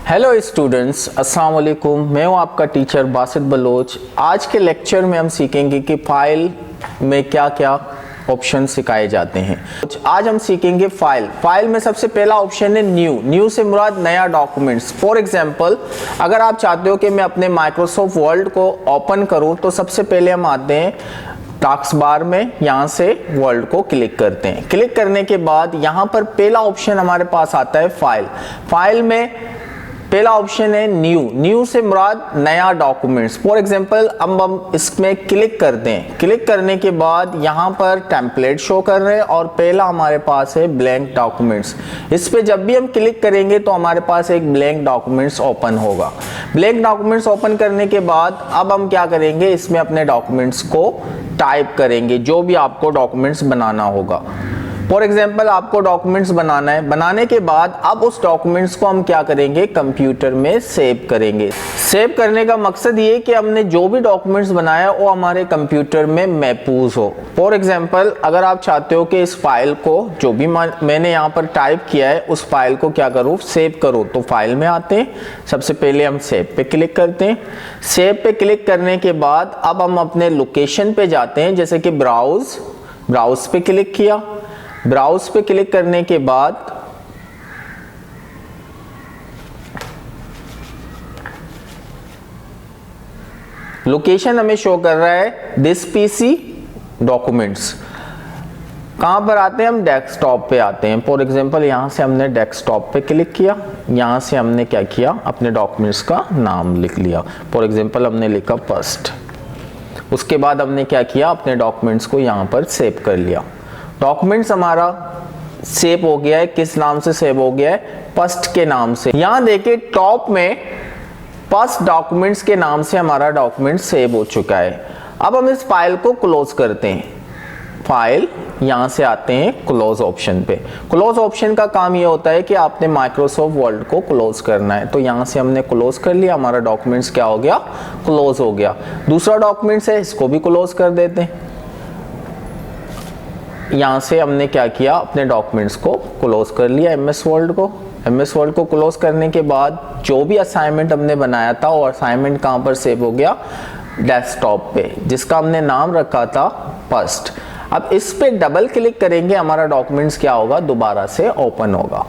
Hello students, अस्सलाम वालेकुम। मैं हूं आपका टीचर बासित बलोच। आज के लेक्चर में हम सीखेंगे कि फाइल में क्या क्या ऑप्शन सिखाए जाते हैं। आज हम सीखेंगे फाइल में सबसे पहला ऑप्शन है न्यू से मुराद नया डॉक्यूमेंट्स। फॉर एग्जांपल, अगर आप चाहते हो कि मैं अपने माइक्रोसॉफ्ट वर्ड को ओपन करूं तो सबसे पहले हम आते हैं टास्क बार में, यहाँ से वर्ल्ड को क्लिक करते हैं। क्लिक करने के बाद यहाँ पर पहला ऑप्शन हमारे पास आता है फाइल में पहला ऑप्शन है न्यू से मुराद नया डॉक्यूमेंट्स। फॉर एग्जांपल, अब हम इसमें क्लिक करते हैं। क्लिक करने के बाद यहाँ पर टेम्पलेट शो कर रहे हैं और पहला हमारे पास है ब्लैंक डॉक्यूमेंट्स। इस पे जब भी हम क्लिक करेंगे तो हमारे पास एक ब्लैंक डॉक्यूमेंट्स ओपन होगा। ब्लैंक डॉक्यूमेंट्स ओपन करने के बाद अब हम क्या करेंगे, इसमें अपने डॉक्यूमेंट्स को टाइप करेंगे, जो भी आपको डॉक्यूमेंट्स बनाना होगा। फॉर एग्जाम्पल, आपको डॉक्यूमेंट्स बनाना है। बनाने के बाद अब उस डॉक्यूमेंट्स को हम क्या करेंगे, कंप्यूटर में सेव करेंगे। सेव करने का मकसद ये कि हमने जो भी डॉक्यूमेंट्स बनाया वो हमारे कंप्यूटर में महफूज हो। फॉर एग्जाम्पल, अगर आप चाहते हो कि इस फाइल को जो भी मैंने यहाँ पर टाइप किया है उस फाइल को क्या करूँ, सेव करो, तो फाइल में आते हैं। सबसे पहले हम सेव पे क्लिक करते हैं। सेव पे क्लिक करने के बाद अब हम अपने लोकेशन पे जाते हैं, जैसे कि ब्राउज पे क्लिक किया। ब्राउज पे क्लिक करने के बाद लोकेशन हमें शो कर रहा है दिस पीसी डॉक्यूमेंट्स। कहां पर आते हैं हम, डेस्कटॉप पे आते हैं। फॉर एग्जांपल, यहां से हमने डेस्कटॉप पे क्लिक किया। यहां से हमने क्या किया, अपने डॉक्यूमेंट्स का नाम लिख लिया। फॉर एग्जांपल, हमने लिखा फर्स्ट। उसके बाद हमने क्या किया, अपने डॉक्यूमेंट्स को यहां पर सेव कर लिया। डॉक्यूमेंट्स हमारा सेव हो गया है। किस नाम से सेव हो गया है, फर्स्ट के नाम से। यहां देखिए टॉप में फर्स्ट डॉक्यूमेंट्स के नाम से हमारा डॉक्यूमेंट सेव हो चुका है। अब हम इस फाइल को क्लोज करते हैं। फाइल, यहां से आते हैं क्लोज ऑप्शन पे। क्लोज ऑप्शन का काम ये होता है कि आपने माइक्रोसॉफ्ट वर्ड को क्लोज करना है। तो यहां से हमने क्लोज कर लिया, हमारा डॉक्यूमेंट्स क्या हो गया, क्लोज हो गया। दूसरा डॉक्यूमेंट्स है, इसको भी क्लोज कर देते हैं। यहाँ से हमने क्या किया, अपने डॉक्यूमेंट्स को क्लोज कर लिया, एमएस वर्ड को क्लोज करने के बाद जो भी असाइनमेंट हमने बनाया था वो असाइनमेंट कहाँ पर सेव हो गया, डेस्कटॉप पे, जिसका हमने नाम रखा था फर्स्ट। अब इस पे डबल क्लिक करेंगे, हमारा डॉक्यूमेंट्स क्या होगा, दोबारा से ओपन होगा।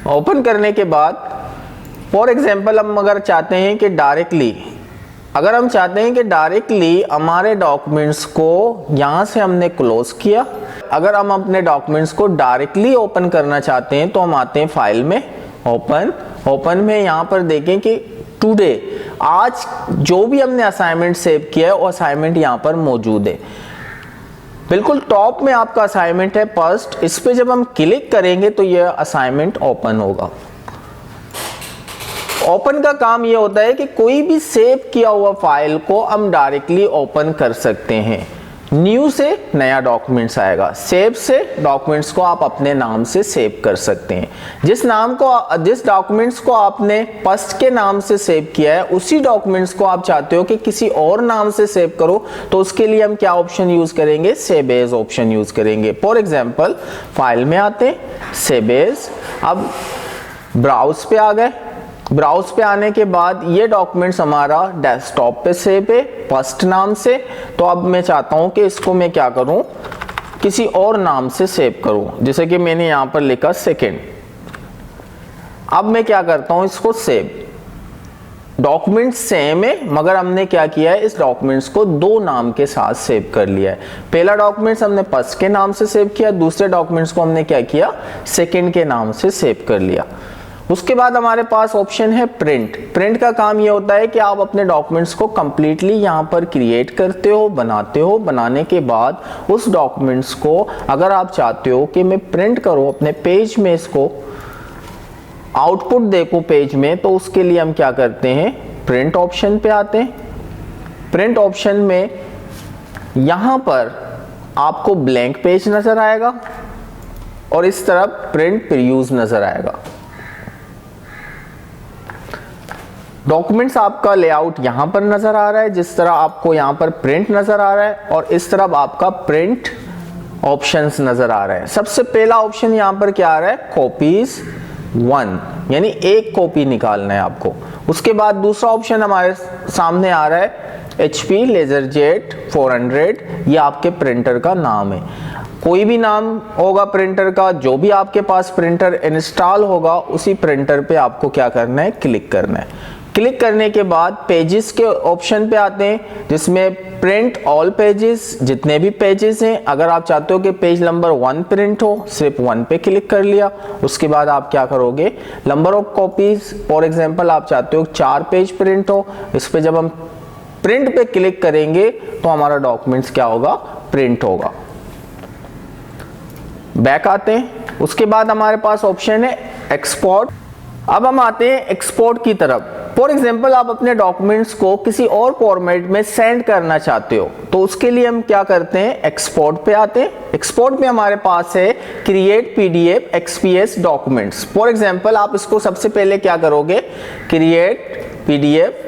ओपन करने के बाद फॉर एग्जाम्पल, हम अगर चाहते हैं कि डायरेक्टली हमारे डॉक्यूमेंट्स को यहां से हमने क्लोज किया। अगर हम अपने डॉक्यूमेंट्स को डायरेक्टली ओपन करना चाहते हैं तो हम आते हैं फाइल में, ओपन में यहां पर देखें कि टुडे, आज जो भी हमने असाइनमेंट सेव किया है वो असाइनमेंट यहां पर मौजूद है। बिल्कुल टॉप में आपका असाइनमेंट है फर्स्ट। इस पे जब हम क्लिक करेंगे तो यह असाइनमेंट ओपन होगा। ओपन का काम यह होता है कि कोई भी सेव किया हुआ फाइल को हम डायरेक्टली ओपन कर सकते हैं। न्यू से नया डॉक्यूमेंट्स आएगा, सेव से डॉक्यूमेंट्स को आप अपने नाम से सेव कर सकते हैं। जिस डॉक्यूमेंट्स को आपने फर्स्ट के नाम से सेव किया है उसी डॉक्यूमेंट्स को आप चाहते हो कि किसी और नाम से सेव करो, तो उसके लिए हम क्या ऑप्शन यूज करेंगे, सेव एज ऑप्शन यूज करेंगे। फॉर एग्जाम्पल, फाइल में आते हैं, सेव एज। अब ब्राउज पे आ गए। ब्राउज पे आने के बाद ये डॉक्यूमेंट्स हमारा डेस्कटॉप पे सेव है फर्स्ट नाम से। तो अब मैं चाहता हूं कि इसको मैं क्या करूं, किसी और नाम से सेव करूं, जैसे कि मैंने यहां पर लिखा सेकंड। अब मैं क्या करता हूं, इसको सेव। डॉक्यूमेंट सेम है मगर हमने क्या किया है, इस डॉक्यूमेंट्स को दो नाम के साथ सेव कर लिया है। पहला डॉक्यूमेंट्स हमने फर्स्ट के नाम से सेव किया, दूसरे डॉक्यूमेंट्स को हमने क्या किया, सेकंड के नाम से सेव कर लिया। उसके बाद हमारे पास ऑप्शन है प्रिंट का काम ये होता है कि आप अपने डॉक्यूमेंट्स को कंप्लीटली यहाँ पर क्रिएट करते हो, बनाते हो। बनाने के बाद उस डॉक्यूमेंट्स को अगर आप चाहते हो कि मैं प्रिंट करूँ अपने पेज में, इसको आउटपुट देखो पेज में, तो उसके लिए हम क्या करते हैं, प्रिंट ऑप्शन पे आते हैं। प्रिंट ऑप्शन में यहाँ पर आपको ब्लैंक पेज नजर आएगा और इस तरफ प्रिंट प्रीव्यूज नजर आएगा। डॉक्यूमेंट्स आपका लेआउट यहां पर नजर आ रहा है, जिस तरह आपको यहां पर प्रिंट नजर आ रहा है, और इस तरफ आपका प्रिंट ऑप्शंस नजर आ रहे हैं। सबसे पहला ऑप्शन यहाँ पर क्या आ रहा है, कॉपीज 1, यानी एक कॉपी निकालना है आपको। उसके बाद दूसरा ऑप्शन हमारे सामने आ रहा है HP LaserJet 400, ये आपके प्रिंटर का नाम है। कोई भी नाम होगा प्रिंटर का, जो भी आपके पास प्रिंटर इंस्टॉल होगा उसी प्रिंटर पे आपको क्या करना है, क्लिक करना है। क्लिक करने के बाद पेजेस के ऑप्शन पे आते हैं, जिसमें प्रिंट ऑल पेजेस, जितने भी पेजेस हैं। अगर आप चाहते हो कि पेज नंबर 1 प्रिंट हो, सिर्फ 1 पे क्लिक कर लिया। उसके बाद आप क्या करोगे, number of copies, for example आप चाहते हो 4 पेज प्रिंट हो, इस पे जब हम प्रिंट पे क्लिक करेंगे तो हमारा डॉक्यूमेंट्स क्या होगा, प्रिंट होगा। बैक आते हैं, उसके बाद हमारे पास ऑप्शन है एक्सपोर्ट। अब हम आते हैं एक्सपोर्ट की तरफ। फॉर एग्जांपल आप अपने डॉक्यूमेंट्स को किसी और फॉर्मेट में सेंड करना चाहते हो, तो उसके लिए हम क्या करते हैं, एक्सपोर्ट पे आते हैं। एक्सपोर्ट में हमारे पास है create PDF XPS documents. For example आप इसको सबसे पहले क्या करोगे, क्रिएट PDF,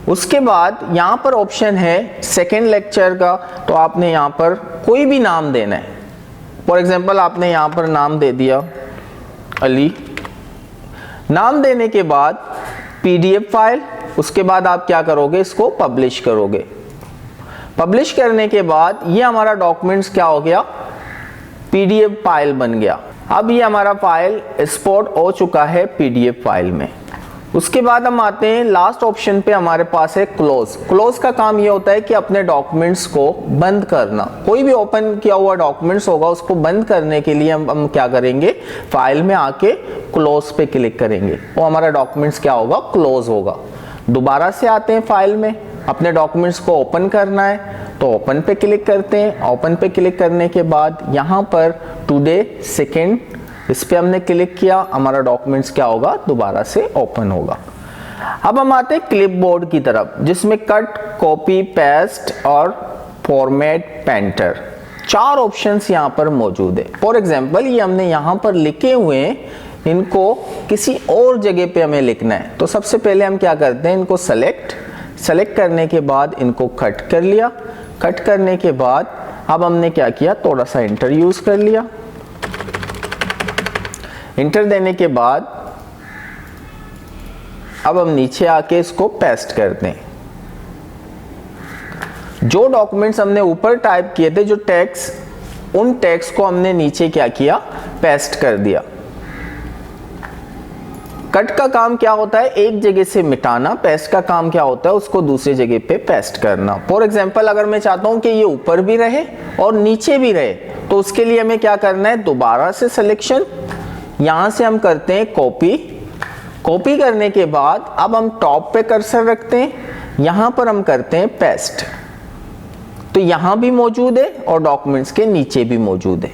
उसके बाद यहाँ पर ऑप्शन है सेकेंड लेक्चर का, तो आपने यहाँ पर कोई भी नाम देना है। फॉर एग्जांपल आपने यहाँ पर नाम दे दिया अली। नाम देने के बाद PDF फाइल, उसके बाद आप क्या करोगे, इसको पब्लिश करोगे। पब्लिश करने के बाद ये हमारा डॉक्यूमेंट्स क्या हो गया, PDF फाइल बन गया। अब ये हमारा फाइल एक्सपोर्ट हो चुका है PDF फाइल में। उसके बाद हम आते हैं लास्ट ऑप्शन पे, हमारे पास है क्लोज। क्लोज का काम ये होता है कि अपने डॉक्यूमेंट्स को बंद करना। कोई भी ओपन किया हुआ डॉक्यूमेंट्स होगा उसको बंद करने के लिए हम क्या करेंगे, फाइल में आके क्लोज पे क्लिक करेंगे, वो हमारा डॉक्यूमेंट्स क्या होगा, क्लोज होगा। दोबारा से आते हैं फाइल में, अपने डॉक्यूमेंट्स को ओपन करना है तो ओपन पे क्लिक करते हैं। ओपन पे क्लिक करने के बाद यहाँ पर टुडे सेकेंड, इस पे हमने क्लिक किया, हमारा डॉक्यूमेंट्स क्या होगा, दोबारा से ओपन होगा। अब हम आते हैं क्लिपबोर्ड की तरफ, जिसमें कट, कॉपी, पेस्ट और फॉर्मेट पेंटर, 4 ऑप्शंस यहाँ पर मौजूद है। फॉर एग्जांपल ये हमने यहाँ पर लिखे हुए हैं, इनको किसी और जगह पे हमें लिखना है, तो सबसे पहले हम क्या करते हैं, इनको सेलेक्ट करने के बाद इनको कट कर लिया। कट करने के बाद अब हमने क्या किया, थोड़ा सा इंटर यूज कर लिया। इंटर देने के बाद अब हम नीचे आके इसको पेस्ट करते हैं। जो डॉक्यूमेंट्स हमने ऊपर टाइप किए थे, जो टेक्स्ट, उन टेक्स्ट को हमने नीचे क्या किया, पेस्ट कर दिया। कट का काम क्या होता है, एक जगह से मिटाना। पेस्ट का काम क्या होता है, उसको दूसरी जगह पे पेस्ट करना। फॉर एग्जांपल अगर मैं चाहता हूं कि ये ऊपर भी रहे और नीचे भी रहे, तो उसके लिए हमें क्या करना है, दोबारा से सिलेक्शन, यहां से हम करते हैं कॉपी करने के बाद अब हम टॉप पे कर्सर रखते हैं, यहां पर हम करते हैं पेस्ट, तो यहां भी मौजूद है और डॉक्यूमेंट्स के नीचे भी मौजूद है।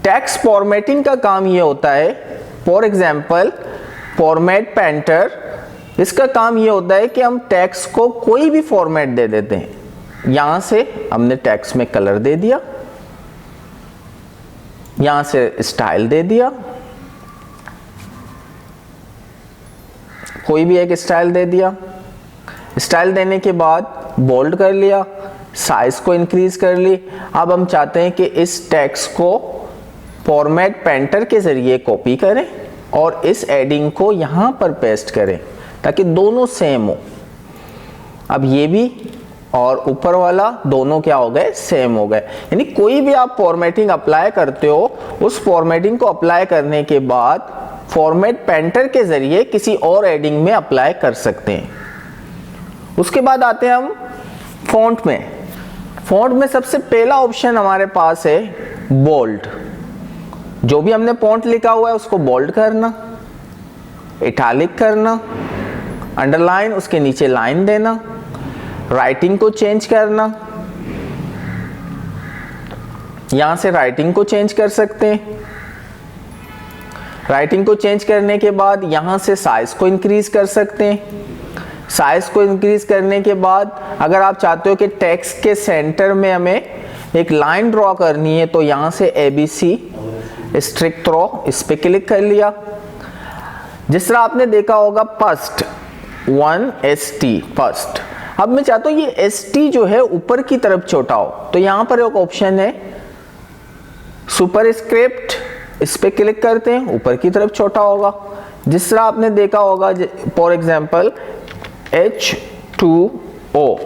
टेक्स्ट फॉर्मेटिंग का काम ये होता है, फॉर एग्जांपल फॉर्मेट पेंटर, इसका काम ये होता है कि हम टेक्स्ट को कोई भी फॉर्मेट दे देते हैं। यहां से हमने टेक्स्ट में कलर दे दिया, यहां से स्टाइल दे दिया, कोई भी एक स्टाइल दे दिया। स्टाइल देने के बाद बोल्ड कर लिया, साइज को इंक्रीज कर ली। अब हम चाहते हैं कि इस टेक्स्ट को फॉर्मेट पेंटर के जरिए कॉपी करें और इस एडिंग को यहां पर पेस्ट करें ताकि दोनों सेम हो। अब ये भी और ऊपर वाला दोनों क्या हो गए, सेम हो गए। यानी कोई भी आप फॉर्मेटिंग अप्लाई करते हो, उस फॉर्मेटिंग को अप्लाई करने के बाद फॉर्मेट पेंटर के जरिए किसी और एडिंग में अप्लाई कर सकते हैं। उसके बाद आते हैं हम फॉन्ट में। फॉन्ट में सबसे पहला ऑप्शन हमारे पास है बोल्ड। जो भी हमने फॉन्ट लिखा हुआ है उसको बोल्ड करना, इटैलिक करना, अंडरलाइन, उसके नीचे लाइन देना, राइटिंग को चेंज करना, यहां से राइटिंग को चेंज कर सकते हैं। राइटिंग को चेंज करने के बाद यहां से साइज को इंक्रीज कर सकते हैं। साइज को इंक्रीज करने के बाद अगर आप चाहते हो कि टेक्स्ट के सेंटर में हमें एक लाइन ड्रॉ करनी है, तो यहां से ABC स्ट्रिक थ्रो, इस पे क्लिक कर लिया। जिस तरह आपने देखा होगा फर्स्ट 1ST फर्स्ट। अब मैं चाहता हूं ये ST जो है ऊपर की तरफ छोटा हो, तो यहां पर एक ऑप्शन है सुपरस्क्रिप्ट, इस पे क्लिक करते हैं, ऊपर की तरफ छोटा होगा। जिस तरह आपने देखा होगा फॉर एग्जांपल H2O,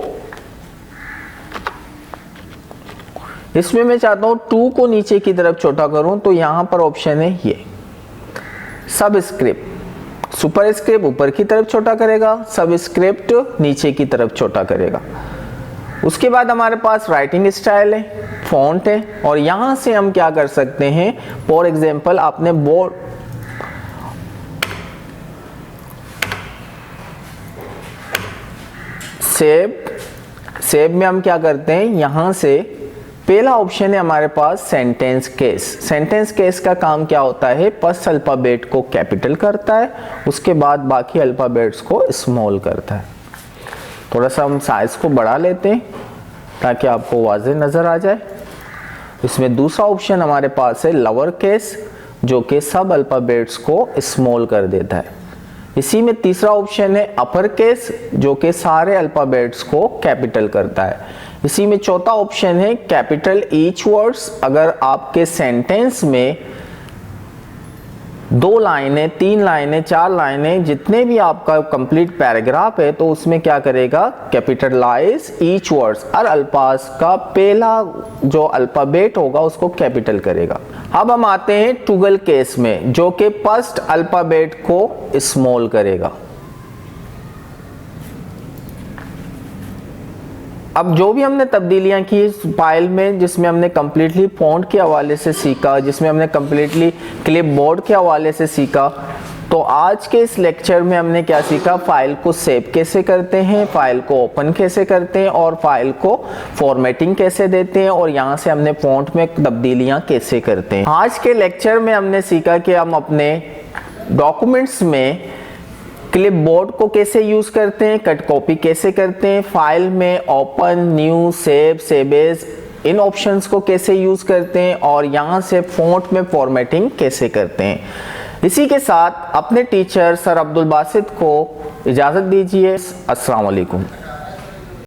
इसमें मैं चाहता हूं 2 को नीचे की तरफ छोटा करूं, तो यहां पर ऑप्शन है ये सबस्क्रिप्ट। सुपरस्क्रिप्ट ऊपर की तरफ छोटा करेगा, सबस्क्रिप्ट नीचे की तरफ छोटा करेगा। उसके बाद हमारे पास राइटिंग स्टाइल है, फॉन्ट है, और यहां से हम क्या कर सकते हैं, फॉर एग्जांपल आपने बोर्ड सेव में हम क्या करते हैं, यहां से पहला ऑप्शन है हमारे पास सेंटेंस केस। सेंटेंस केस का काम क्या होता है, फर्स्ट अल्फाबेट को कैपिटल करता है, उसके बाद बाकी अल्फाबेट्स को स्मॉल करता है। थोड़ा सा हम साइज को बढ़ा लेते हैं ताकि आपको वाज़ेह नज़र आ जाए। इसमें दूसरा ऑप्शन हमारे पास है लोअर केस, जो कि सब अल्फाबेट्स को स्मॉल कर देता है। इसी में तीसरा ऑप्शन है अपर केस, जो कि सारे अल्फाबेट्स को कैपिटल करता है। इसी में चौथा ऑप्शन है कैपिटल ईच वर्ड्स। अगर आपके सेंटेंस में 2 लाइनें, 3 लाइनें, 4 लाइनें, जितने भी आपका कंप्लीट पैराग्राफ है, तो उसमें क्या करेगा, कैपिटलाइज ईच वर्ड्स, हर अल्फाज का पहला जो अल्फाबेट होगा उसको कैपिटल करेगा। अब हम आते हैं टॉगल केस में, जो कि फर्स्ट अल्फाबेट को स्मॉल करेगा। अब जो भी हमने तब्दीलियां की इस फाइल में, जिसमें हमने कम्प्लीटली फॉन्ट के हवाले से सीखा, जिसमें हमने कम्प्लीटली क्लिपबोर्ड के हवाले से सीखा, तो आज के इस लेक्चर में हमने क्या सीखा, फाइल को सेव कैसे करते हैं, फाइल को ओपन कैसे करते हैं, और फाइल को फॉर्मेटिंग कैसे देते हैं, और यहाँ से हमने फॉन्ट में तब्दीलियां कैसे करते हैं। आज के लेक्चर में हमने सीखा कि हम अपने डॉक्यूमेंट्स में क्लिपबोर्ड को कैसे यूज करते हैं, कट कॉपी कैसे करते हैं, फाइल में ओपन, न्यू, सेव एज, इन ऑप्शंस को कैसे यूज करते हैं, और यहाँ से फॉन्ट में फॉर्मेटिंग कैसे करते हैं। इसी के साथ अपने टीचर सर अब्दुल बासित को इजाज़त दीजिए। अस्सलाम वालेकुम।